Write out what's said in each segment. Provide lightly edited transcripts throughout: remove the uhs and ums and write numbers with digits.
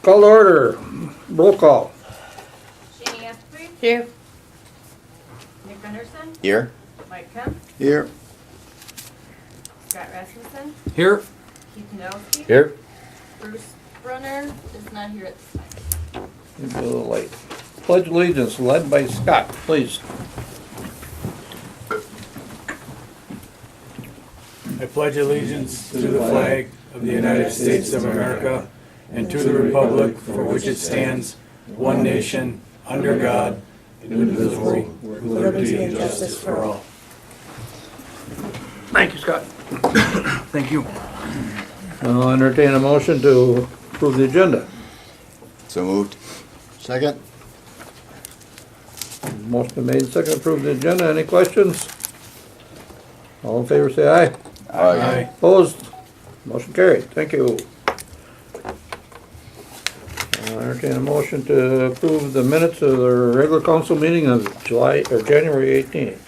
Call to order. Roll call. Jamie Asprey, Here. Nick Gunderson, Here. Mike Kemp, Here. Scott Rasmussen, Here. Keith Noelsky. Here. Bruce Brunner is not here at this time. Maybe a little late. Pledge allegiance led by Scott, please. I pledge allegiance to the flag of the United States of America and to the republic for which it stands, one nation, under God, indivisible, with liberty and justice for all. Thank you, Scott. Thank you. I'll entertain a motion to approve the agenda. So moved. Second. Motion made, second to approve the agenda. Any questions? All in favor, say aye. Aye. Opposed? Motion carried. Thank you. I'll entertain a motion to approve the minutes of the regular council meeting of January 18th.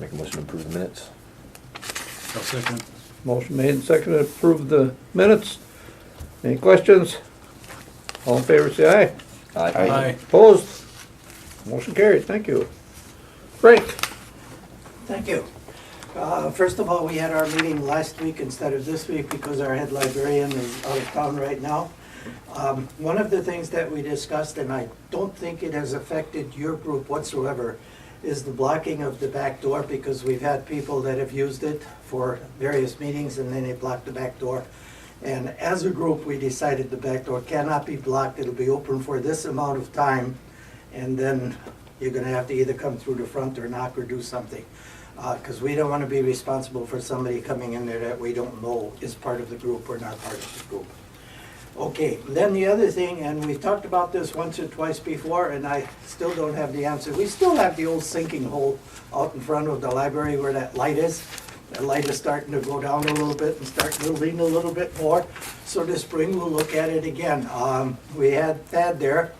Make a motion to approve the minutes. I'll second. Motion made and second to approve the minutes. Any questions? All in favor, say aye. Aye. Opposed? Motion carried. Thank you. Frank? Thank you. First of all, we had our meeting last week instead of this week because our head librarian is out of town right now. One of the things that we discussed, and I don't think it has affected your group whatsoever, is the blocking of the back door, because we've had people that have used it for various meetings and then they blocked the back door. And as a group, we decided the back door cannot be blocked. It'll be open for this amount of time, and then you're gonna have to either come through the front or knock or do something. Because we don't want to be responsible for somebody coming in there that we don't know is part of the group or not part of the group. Okay, then the other thing, and we've talked about this once or twice before, and I still don't have the answer. We still have the old sinking hole out in front of the library where that light is. The light is starting to go down a little bit and start building a little bit more. So this spring we'll look at it again. We had Thad there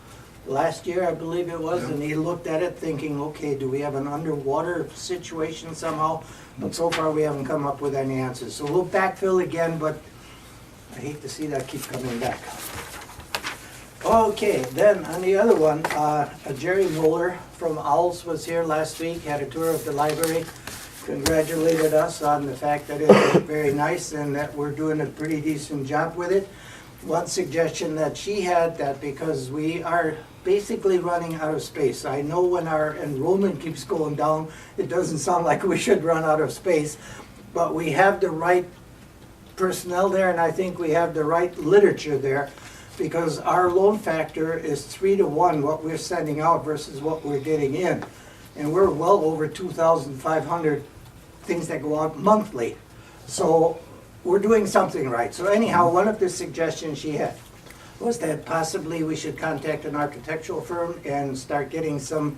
last year, I believe it was, and he looked at it thinking, okay, do we have an underwater situation somehow? But so far we haven't come up with any answers. So we'll backfill again, but I hate to see that keep coming back. Okay, then on the other one, Jerry Moeller from Owls was here last week, had a tour of the library, congratulated us on the fact that it was very nice and that we're doing a pretty decent job with it. One suggestion that she had, that because we are basically running out of space. I know when our enrollment keeps going down, it doesn't sound like we should run out of space, but we have the right personnel there, and I think we have the right literature there, because our loan factor is 3-to-1 what we're sending out versus what we're getting in. And we're well over 2,500 things that go out monthly. So we're doing something right. So anyhow, one of the suggestions she had was that possibly we should contact an architectural firm and start getting some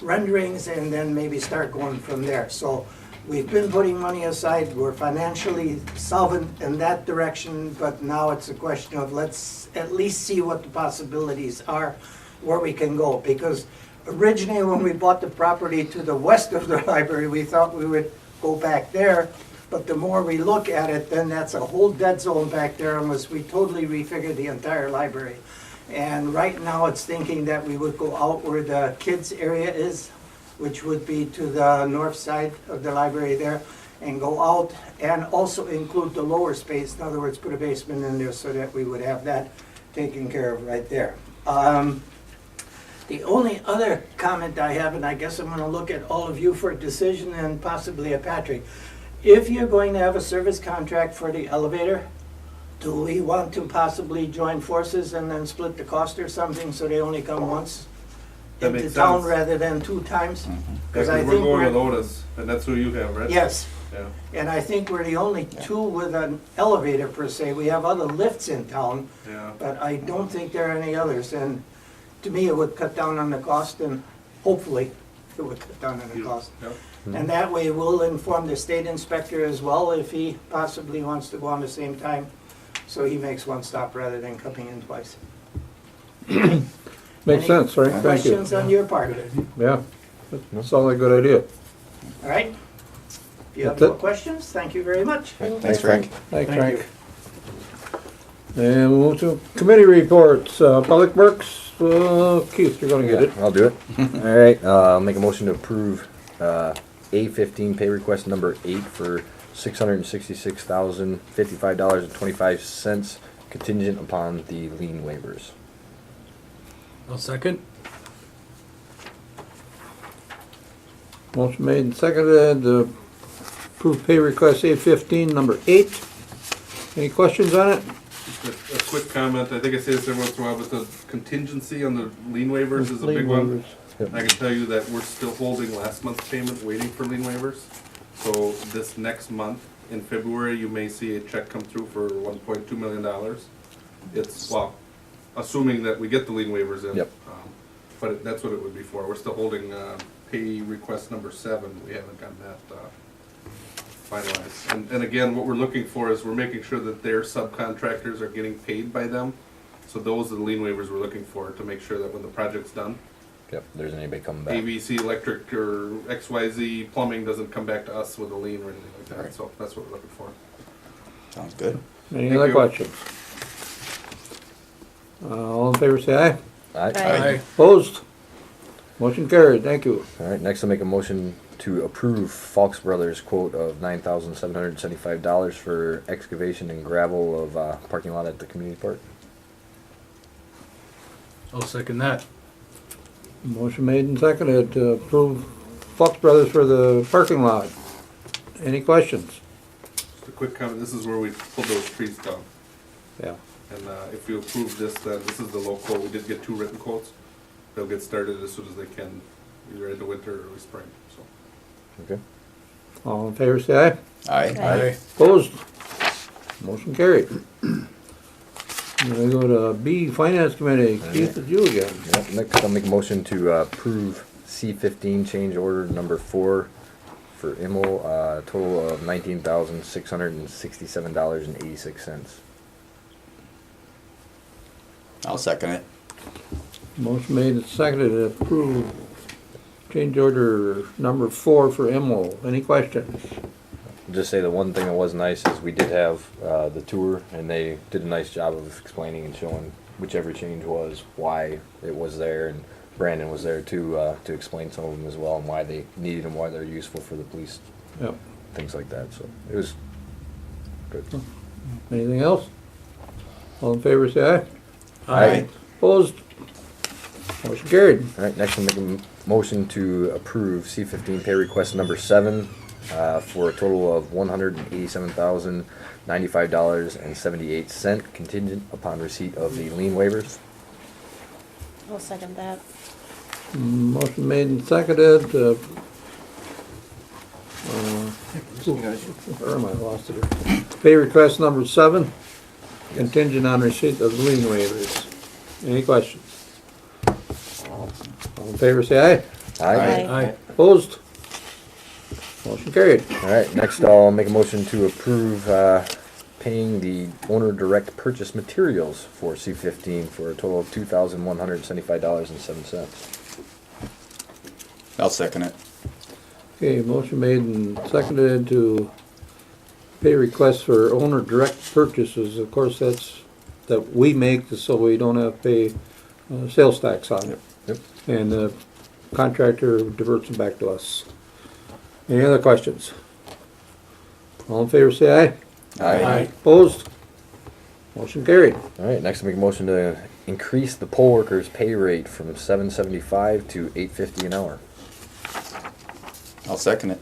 renderings and then maybe start going from there. So we've been putting money aside. We're financially solvent in that direction, but now it's a question of let's at least see what the possibilities are, where we can go. Because originally when we bought the property to the west of the library, we thought we would go back there. But the more we look at it, then that's a whole dead zone back there unless we totally refigure the entire library. And right now it's thinking that we would go out where the kids area is, which would be to the north side of the library there, and go out and also include the lower space. In other words, put a basement in there so that we would have that taken care of right there. The only other comment I have, and I guess I'm gonna look at all of you for a decision and possibly at Patrick. If you're going to have a service contract for the elevator, do we want to possibly join forces and then split the cost or something so they only come once That into makes town sense. rather than 2 times? Because I we're think going with Otis, and that's who you have, right? Yes, Yeah. and I think we're the only 2 with an elevator per se. We have other lifts in town, Yeah. but I don't think there are any others. And to me, it would cut down on the cost, and hopefully it would cut down on the cost. Yep. And that way we'll inform the state inspector as well if he possibly wants to go on the same time. So he makes one stop rather than coming in twice. Makes sense, Frank. Thank you. Questions on your part? Yeah, that's all a good idea. All right? If you have That's more it. questions, thank you very much. Thanks, Frank. Thanks, Thank Frank. And we'll move to committee reports, Public Works, Keith, you're gonna get it. I'll do it. All right, I'll make a motion to approve A15 pay request number 8 for $666,055.25 contingent upon the lien waivers. I'll second. Motion made and seconded to approve pay request A15, number 8. Any questions on it? Just a quick comment, I think I say this every once in a while, but the contingency on the lien waivers is a big one. Yep. I can tell you that we're still holding last month's payment, waiting for lien waivers. So this next month, in February, you may see a check come through for $1.2 million. It's, well, assuming that we get the lien waivers in. Yep. But that's what it would be for. We're still holding pay request number 7. We haven't gotten that finalized. And again, what we're looking for is we're making sure that their subcontractors are getting paid by them. So those are the lien waivers we're looking for to make sure that when the project's done, Yep, there's anybody coming back. ABC Electric or XYZ Plumbing doesn't come back to us with a lien or anything like that. Right. So that's what we're looking for. Sounds good. Any Thank other you. questions? All in favor, say aye. All right. Aye. Opposed? Motion carried, thank you. All right, next I'll make a motion to approve Falks Brothers quote of $9,775 for excavation and gravel of parking lot at the community park. I'll second that. Motion made and seconded to approve Fox Brothers for the parking lot. Any questions? Just a quick comment, this is where we pulled those trees down. Yeah. And if you approve this, then this is the low quote. We did get 2 written quotes. They'll get started as soon as they can, either in the winter or early spring, so. Okay. All in favor, say aye. Aye. Aye. Opposed? Motion carried. We go to B, Finance Committee. Keith, it's you again. Yep, next I'll make a motion to approve C15 change order number 4 for Immel, total of $19,667.86. I'll second it. Motion made and seconded to approve change order number 4 for Emil. Any questions? Just say the one thing that was nice is we did have the tour, and they did a nice job of explaining and showing whichever change was, why it was there, and Brandon was there to explain some of them as well, and why they needed them, why they're useful for the police, Yep. things like that. So it was good. Anything else? All in favor, say aye. Aye. Opposed? Motion carried. All right, next I'll make a motion to approve C15 pay request number 7 for a total of $187,095.78 contingent upon receipt of the lien waivers. I'll second that. Motion made and seconded. Where am I? Lost it. Pay request number 7, contingent on receipt of lien waivers. Any questions? All in favor, say aye. Aye. Aye. Opposed? Motion carried. All right, next I'll make a motion to approve paying the owner direct purchase materials for C15 for a total of $2,175.07. I'll second it. Okay, motion made and seconded to pay requests for owner direct purchases. Of course, that's, that we make so we don't have to pay sales tax on it. Yep. And the contractor diverts them back to us. Any other questions? All in favor, say aye. Aye. Opposed? Motion carried. All right, next I'll make a motion to increase the poll workers' pay rate from $7.75 to $8.50 an hour. I'll second it.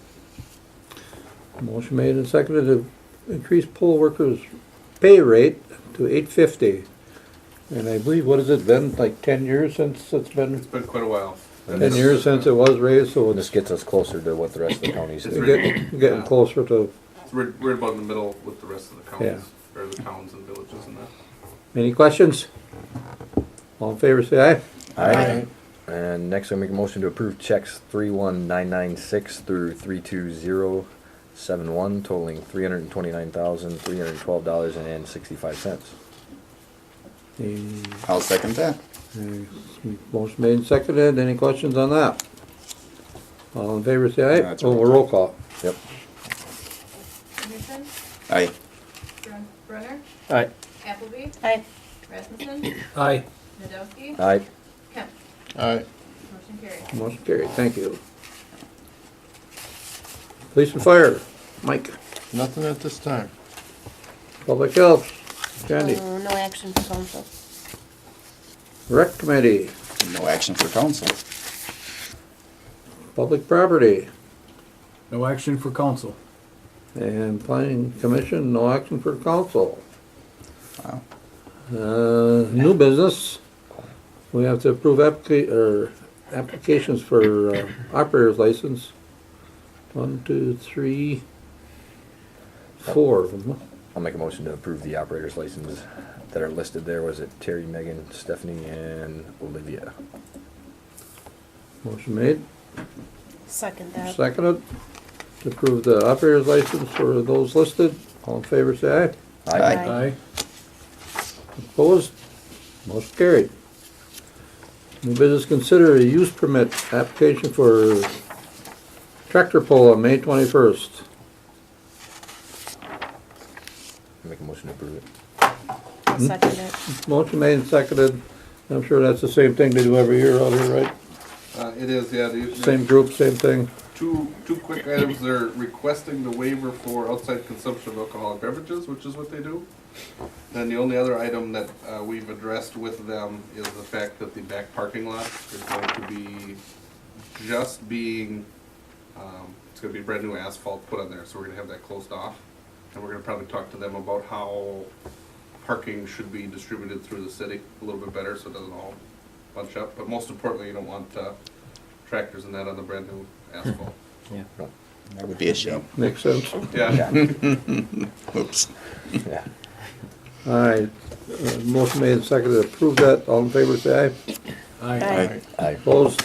Motion made and seconded to increase poll workers' pay rate to $8.50. And I believe, what has it been, like 10 years since it's been? It's been quite a while. And 10 this- years since it was raised, so This it's gets us closer to what the rest of the counties It's do. getting closer to. We're about in the middle with the rest of the counties, or the towns and villages and that. Any questions? All in favor, say aye. Aye. And next I'll make a motion to approve checks 31996 through 32071 totaling $329,312.65. I'll second that. Motion made and seconded. Any questions on that? All in favor, say aye. That's Oh, right. a roll call. Yep. Anderson? Aye. Brunner? Aye. Appleby, Aye. Rasmussen, Aye. Nadowski, Aye. Kemp. Aye. Motion carried. Motion carried, thank you. Police and fire, Mike. Nothing at this time. Public health, Candy. No action for council. Rec committee, No action for council. public property, No action for council. and planning commission, no action for council. Wow. New business, we have to approve applications for operator's license. 1, 2, 3, 4 of them. I'll make a motion to approve the operator's licenses that are listed there. Was it Terry, Megan, Stephanie, and Olivia? Motion made, Second that. seconded, to approve the operator's license for those listed. All in favor, say aye. Aye. Aye. Opposed? Motion carried. New business, consider a use permit application for tractor pull on May 21st. Make a motion to approve it. Second it. Motion made and seconded. I'm sure that's the same thing they do every year out here, right? It is, yeah. Same group, same thing. Two quick items. They're requesting the waiver for outside consumption of alcoholic beverages, which is what they do. Then the only other item that we've addressed with them is the fact that the back parking lot is going to be just being, it's gonna be brand new asphalt put on there, so we're gonna have that closed off. And we're gonna probably talk to them about how parking should be distributed through the city a little bit better, so it doesn't all bunch up. But most importantly, you don't want tractors and that on the brand new asphalt. That would be a shame. Makes sense. Yeah. Oops. Yeah. All right. Motion made and seconded to approve that. All in favor, say aye. Aye. Aye. Opposed?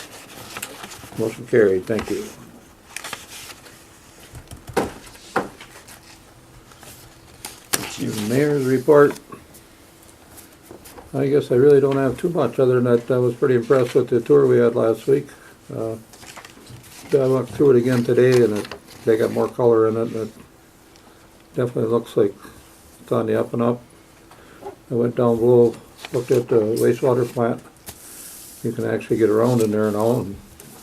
Motion carried. Thank you. Mayor's report. I guess I really don't have too much other than that I was pretty impressed with the tour we had last week. I went through it again today and they got more color in it and it definitely looks like it's on the up and up. I went down below, looked at the wastewater plant. You can actually get around in there now and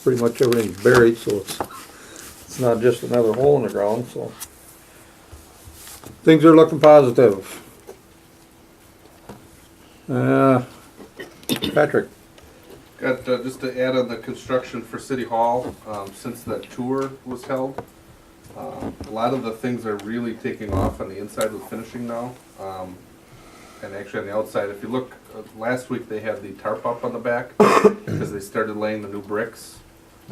pretty much everything's buried, so it's not just another hole in the ground, so. Things are looking positive. Patrick, Got, just to add on the construction for City Hall, since that tour was held, a lot of the things are really taking off on the inside with finishing now. And actually on the outside, if you look, last week they had the tarp up on the back because they started laying the new bricks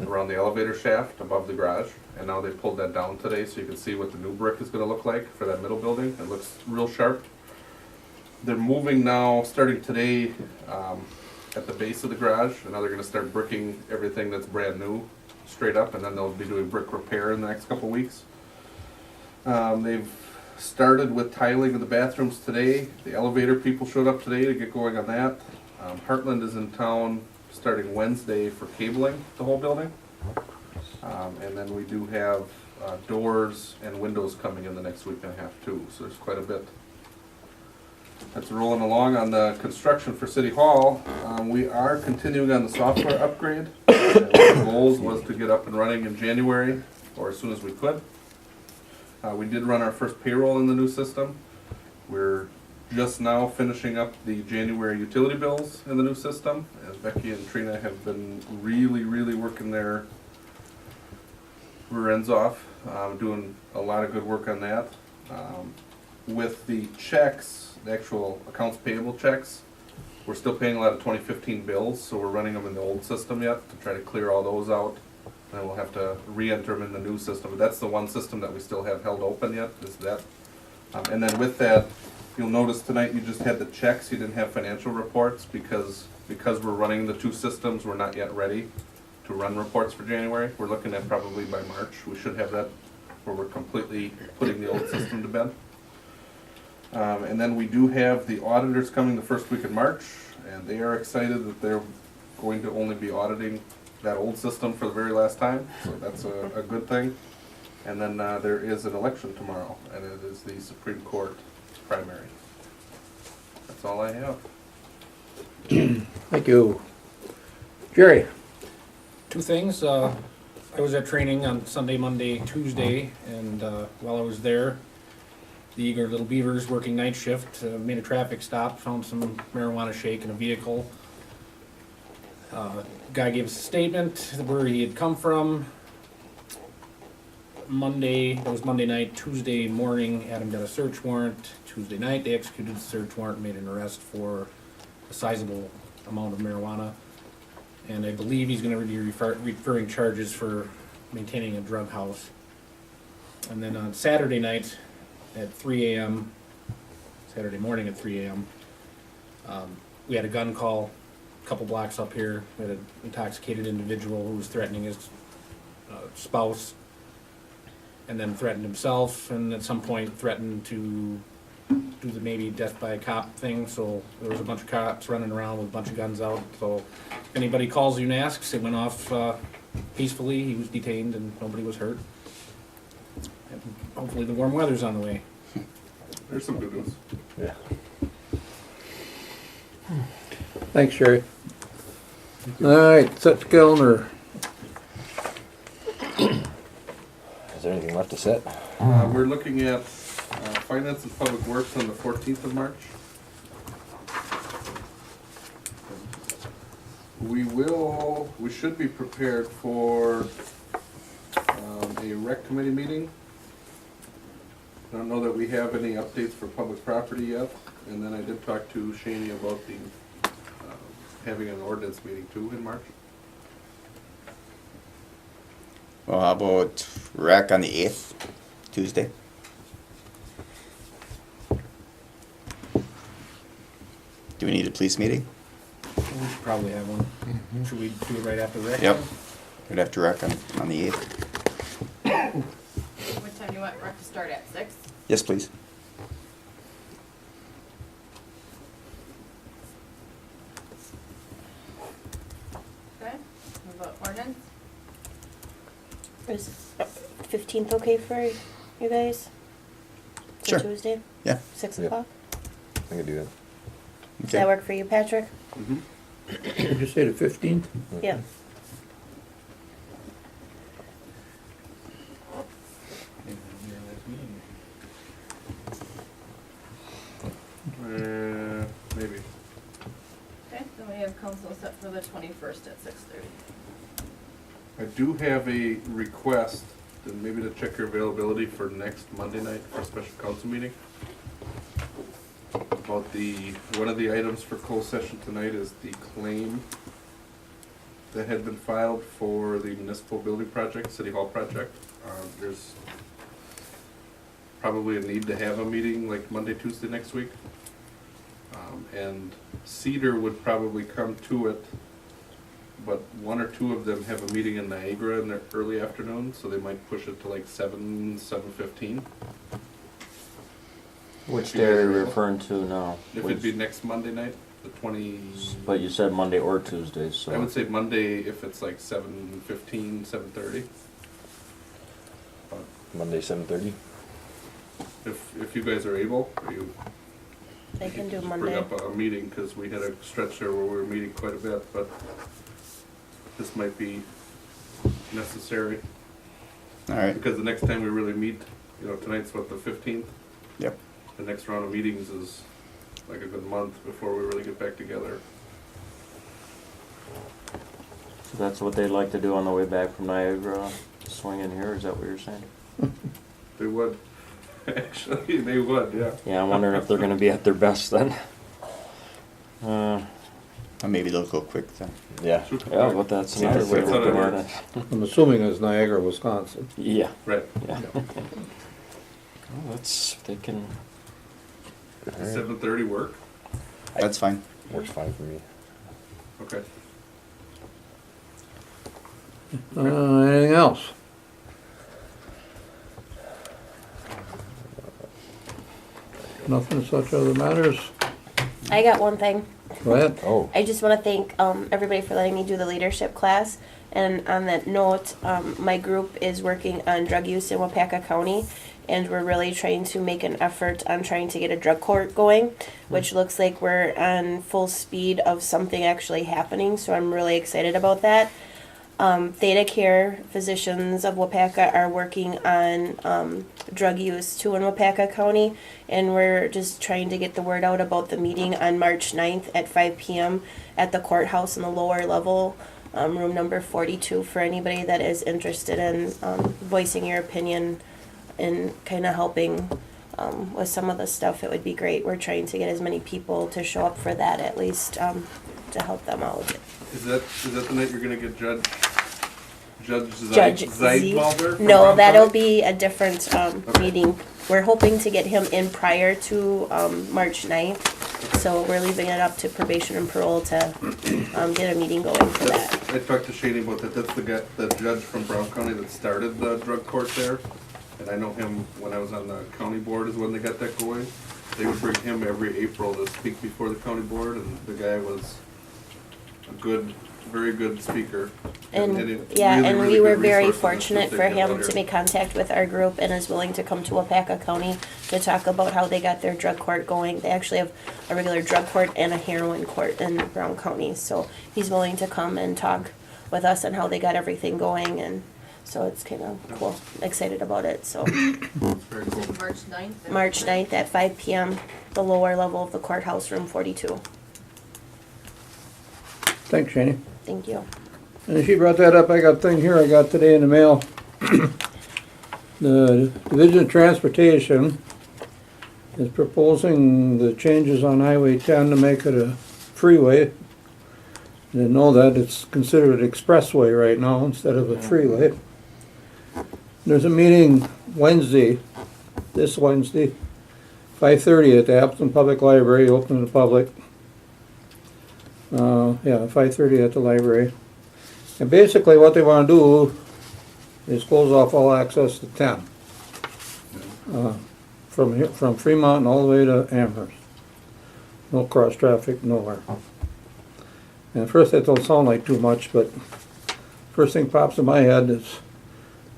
around the elevator shaft above the garage. And now they pulled that down today so you can see what the new brick is gonna look like for that middle building. It looks real sharp. They're moving now, starting today, at the base of the garage, and now they're gonna start bricking everything that's brand new straight up, and then they'll be doing brick repair in the next couple weeks. They've started with tiling in the bathrooms today. The elevator people showed up today to get going on that. Heartland is in town starting Wednesday for cabling the whole building. And then we do have doors and windows coming in the next week and a half too, so there's quite a bit. That's rolling along on the construction for City Hall. We are continuing on the software upgrade. One of the goals was to get up and running in January, or as soon as we could. We did run our first payroll in the new system. We're just now finishing up the January utility bills in the new system. As Becky and Trina have been really working their rear ends off, doing a lot of good work on that. With the checks, the actual accounts payable checks, we're still paying a lot of 2015 bills, so we're running them in the old system yet to try to clear all those out. And we'll have to re-enter them in the new system. But that's the one system that we still have held open yet, is that. And then with that, you'll notice tonight you just had the checks, you didn't have financial reports because we're running the two systems, we're not yet ready to run reports for January. We're looking at probably by March, we should have that where we're completely putting the old system to bed. And then we do have the auditors coming the first week in March, and they are excited that they're going to only be auditing that old system for the very last time, so that's a good thing. And then there is an election tomorrow, and it is the Supreme Court primary. That's all I have. Thank you. Jerry? Two things. I was at training on Sunday, Monday, Tuesday, and while I was there, the Eager Little Beavers working night shift made a traffic stop, found some marijuana shake in a vehicle. Guy gave us a statement where he had come from. That was Monday night. Tuesday morning, had him got a search warrant. Tuesday night, they executed the search warrant, made an arrest for a sizable amount of marijuana. And I believe he's gonna be referring charges for maintaining a drug house. And then on Saturday night at 3 a.m., Saturday morning at 3 a.m., we had a gun call a couple blocks up here. We had an intoxicated individual who was threatening his spouse, and then threatened himself, and at some point threatened to do the maybe death by a cop thing. So there was a bunch of cops running around with a bunch of guns out. So if anybody calls you and asks, it went off peacefully. He was detained and nobody was hurt. And hopefully the warm weather's on the way. There's some good news. Yeah. Thanks, Jerry. All right, set the calendar. Is there anything left to set? We're looking at Finance and Public Works on the 14th of March. We should be prepared for a rec committee meeting. I don't know that we have any updates for public property yet. And then I did talk to Shaney about the having an ordinance meeting too in March. Well, how about rec on the 8th, Tuesday? Do we need a police meeting? We should probably have one. Should we do it right after the rec? Yep. We'd have to rec on the 8th. What time do you want rec to start at, 6? Yes, please. Okay, what about ordinance? Is 15th okay for you guys? It's a Sure. Tuesday, Yeah. 6 Yep. o'clock? I can do that. Does that work for you, Patrick? Mm-hmm. Did you say the 15th? Yeah. Maybe. Okay, then we have council set for the 21st at 6:30. I do have a request, then maybe to check your availability for next Monday night for a special council meeting. About one of the items for closed session tonight is the claim that had been filed for the municipal building project, city hall project. There's probably a need to have a meeting like Monday, Tuesday next week. And Cedar would probably come to it, but one or two of them have a meeting in Niagara in the early afternoon, so they might push it to like 7:15. Which day are you referring to now? If it'd be next Monday night, the 20. But you said Monday or Tuesday, so. I would say Monday if it's like 7:15, 7:30. Monday, 7:30. If you guys are able, or you They can do just Monday. bring up a meeting, because we had a stretch there where we were meeting quite a bit, but this might be necessary. All right. Because the next time we really meet, tonight's what, the 15th? Yep. The next round of meetings is like a good month before we really get back together. So that's what they'd like to do on the way back from Niagara, swing in here, is that what you're saying? They would. Actually, they would, yeah. Yeah, I'm wondering if they're gonna be at their best then. Or maybe they'll go quick then. Yeah. Super Yeah, quick. but that's See, another way that's of how that looking at works. it. I'm assuming it's Niagara, Wisconsin. Yeah. Right. Yeah. Well, that's, they can, Does 7:30 work? That's fine. Works fine for me. Okay. Anything else? Nothing such other matters? I got one thing. Go ahead. Oh, I just want to thank everybody for letting me do the leadership class. And on that note, my group is working on drug use in Weyauwega County, and we're really trying to make an effort on trying to get a drug court going, which looks like we're on full speed of something actually happening. So I'm really excited about that. Theta Care physicians of Weyauwega are working on drug use too in Weyauwega County, and we're just trying to get the word out about the meeting on March 9th at 5 p.m. at the courthouse in the lower level, room number 42, for anybody that is interested in voicing your opinion and kind of helping with some of the stuff. It would be great. We're trying to get as many people to show up for that at least to help them out. Is that the night you're gonna get Judge Judge Zeidwalder? No, that'll be a different meeting. We're hoping to get him in prior to March 9th. So we're leaving it up to probation and parole to get a meeting going for that. I talked to Shane about that. That's the judge from Brown County that started the drug court there. And I know him when I was on the county board is when they got that going. They would bring him every April to speak before the county board, and the guy was a very good speaker. And really, and really we were good very resource fortunate that for they get out him to here. make contact with our group and is willing to come to Weyauwega County to talk about how they got their drug court going. They actually have a regular drug court and a heroin court in Brown County. So he's willing to come and talk with us on how they got everything going, and so it's kind of cool. Excited about it. So Very cool. March 9th. March 9th at 5 p.m., the lower level of the courthouse, room 42. Thanks, Shani. Thank you. And she brought that up, I got a thing here I got today in the mail. The Division of Transportation is proposing the changes on Highway 10 to make it a freeway. They know that it's considered an expressway right now instead of a freeway. There's a meeting this Wednesday, 5:30 at the Appleton Public Library, open to the public. 5:30 at the library. And basically what they want to do is close off all access to 10. From Fremont and all the way to Amherst. No cross traffic, nowhere. And at first that don't sound like too much, but first thing pops in my head is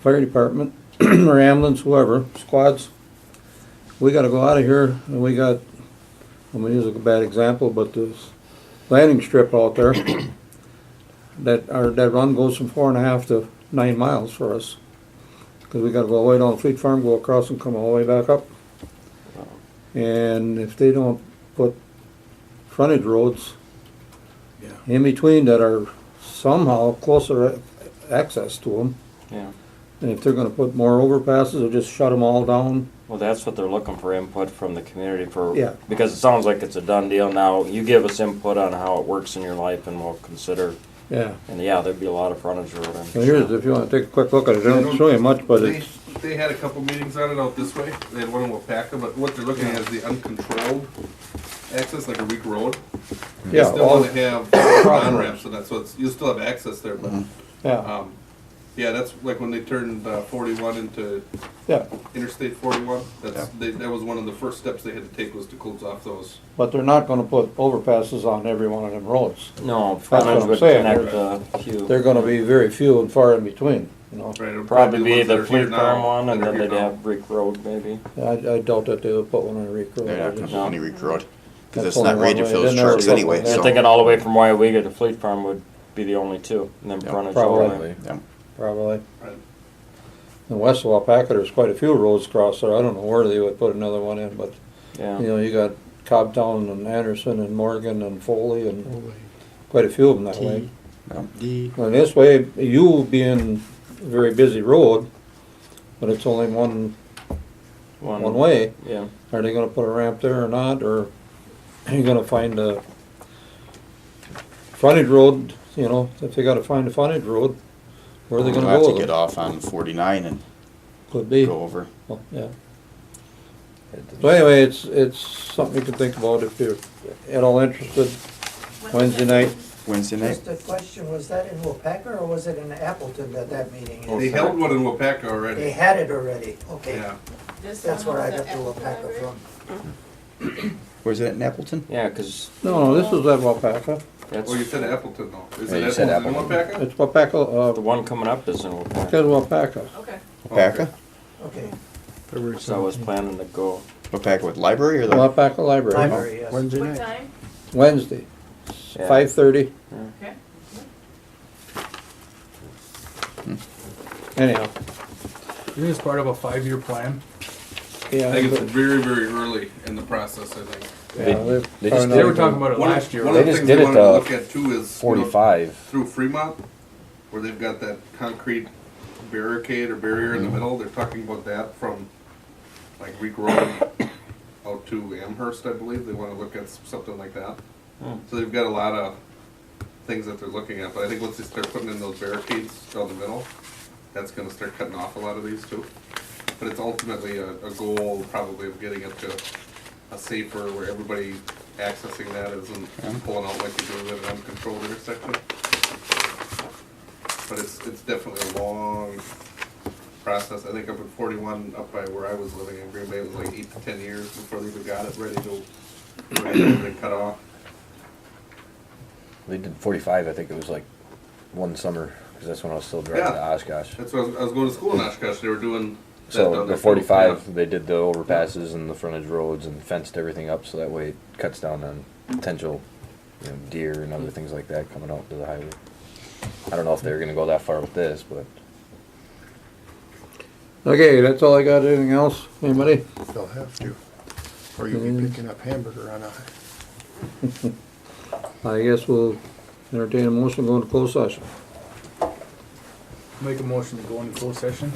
fire department or ambulance, whoever, squads. We gotta go out of here, and we got, I'm gonna use a bad example, but this landing strip out there, that run goes from 4.5 to 9 miles for us. Cause we gotta go all the way down Fleet Farm, go across and come all the way back up. And if they don't put frontage roads in between that are somehow closer access to them, Yeah. and if they're gonna put more overpasses or just shut them all down, Well, that's what they're looking for, input from the community for, Yeah. because it sounds like it's a done deal now. You give us input on how it works in your life and we'll consider, yeah. and yeah, there'd be a lot of frontage road. I'm So here's, sure. if you wanna take a quick look at it, they don't show you much, but They, it's, they had a couple meetings on it out this way. They had one in Weyauwega, but what they're looking at is the uncontrolled access, like a Reek Road. They yeah, still all, want to have on-ramps and that, so it's, you still have access there, but, yeah, yeah, that's like when they turned 41 into yeah. Interstate 41. That was one of the first steps they had to take, was to close off those. But they're not gonna put overpasses on every one of them roads. No, what frontage I'm would saying. connect a few. They're gonna be very few and far in between, you know. Right, it'll Probably the be ones that the are here Fleet now Farm one and that are then here they'd now. have Brick Road maybe. I doubt that they would put one on a Reek Road. They're not I gonna just- put any Reek Road, cause That's it's not only rated one for way. those Then there's trucks a couple anyway, there. They're so. thinking all the way from Weyauwega to Fleet Farm would be the only two, and then Yeah, frontage all the probably. way. Yeah. Probably. Right. In west of Weyauwega, there's quite a few roads across there. I don't know where they would put another one in, but, Yeah. you know, you got Cobbtown and Anderson and Morgan and Foley and quite a few of them that way. And this way, you being a very busy road, but it's only one way. Yeah. Are they gonna put a ramp there or not, or are you gonna find a frontage road, you know, if they gotta find a frontage road, where are they We'll gonna have go? to get off on 49 and Could be, go over. well, yeah. So anyway, it's something you can think about if you're at all interested. Wednesday night. Wednesday night. Just a question, was that in Weyauwega or was it in Appleton that meeting is? They held one in Weyauwega They already. had it already, okay. Yeah. This That's one where I was got at the Appleton Weyauwega Library? from. Where's it in Appleton? Yeah, cause No, this is at Wapaka. that's, Oh, you said Appleton though. Is Yeah, it you said Appleton in Appleton. Wapaka? It's Wapaka, the one coming up is in Wapaka. it's Wapaka. Okay. Wapaka? Okay. So I was planning to go. Wapaka with library or the? Wapaka Library. Library, yes. Wednesday What night. time? Wednesday, Yeah. 5:30. Okay. Anyhow, I think it's part of a 5-year plan. yeah. I think it's but- very, very early in the process, I think. yeah, They they're just- probably They not were even- talking about it One last year. of They the just things did they it, wanted to look at too is, you know, 45. through Fremont, where they've got that concrete barricade or barrier in the middle, they're talking about that from like Reek Road out to Amherst, I believe, they wanna look at something like that. So they've got a lot of things that they're looking at, but I think once they start putting in those barricades down the middle, that's gonna start cutting off a lot of these too. But it's ultimately a goal probably of getting it to a safer, where everybody accessing that isn't pulling out like you do at an uncontrolled intersection. But it's definitely a long process. I think up at 41, up by where I was living in Green Bay, it was like 8 to 10 years before they even got it ready to cut off. They did 45, I think it was like one summer, because that's when I was still driving Yeah. to Oshkosh. That's what I was going to school in Oshkosh. They were doing that So down the there. 45, they did the overpasses and the frontage roads and fenced everything up, so that way it cuts down on potential, you know, deer and other things like that coming out to the highway. I don't know if they were gonna go that far with this, but Okay, that's all I got. Anything else? Anybody? They'll have to. Or you'll be picking up hamburger on a. I guess we'll entertain a motion to go into closed session. Make a motion to go into closed session.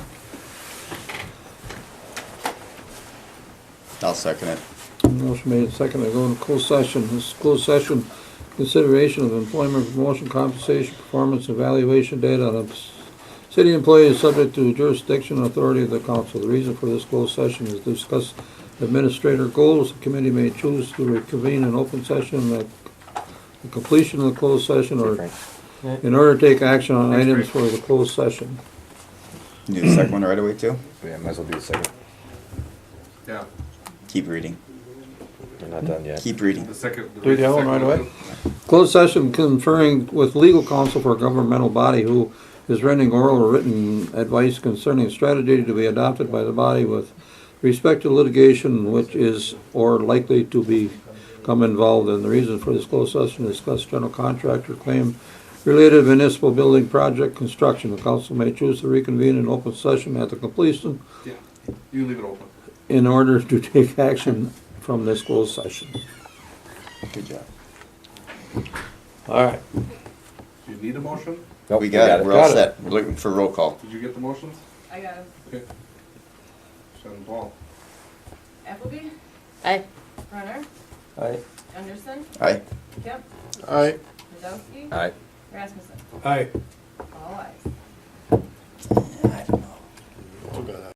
I'll second it. Motion made second to go into closed session. This is closed session, consideration of employment, promotion, compensation, performance, evaluation data on a city employee is subject to jurisdiction and authority of the council. The reason for this closed session is to discuss administrator goals. The committee may choose to reconvene an open session at the completion of the closed session or in order to take action on items for the closed session. Do the second one right away too? yeah, might as well do the second. Yeah. Keep reading. We're not done yet. Keep reading. The second. Do the other one right away? Closed session conferring with legal counsel for a governmental body who is rendering oral or written advice concerning strategy to be adopted by the body with respect to litigation which is or likely to become involved in. The reason for this closed session is discuss general contractor claim related municipal building project construction. The council may choose to reconvene an open session at the completion Yeah, you leave it open. in order to take action from this closed session. Good job. All right. Do you need a motion? Nope, We got it. We're all Got it. set. We're looking for roll call. Did you get the motions? I got it. Okay. Send Paul. Appleby? Aye. Runner? Aye. Anderson? Aye. Kemp? Aye. Wazowski? All right. Rasmussen? Aye.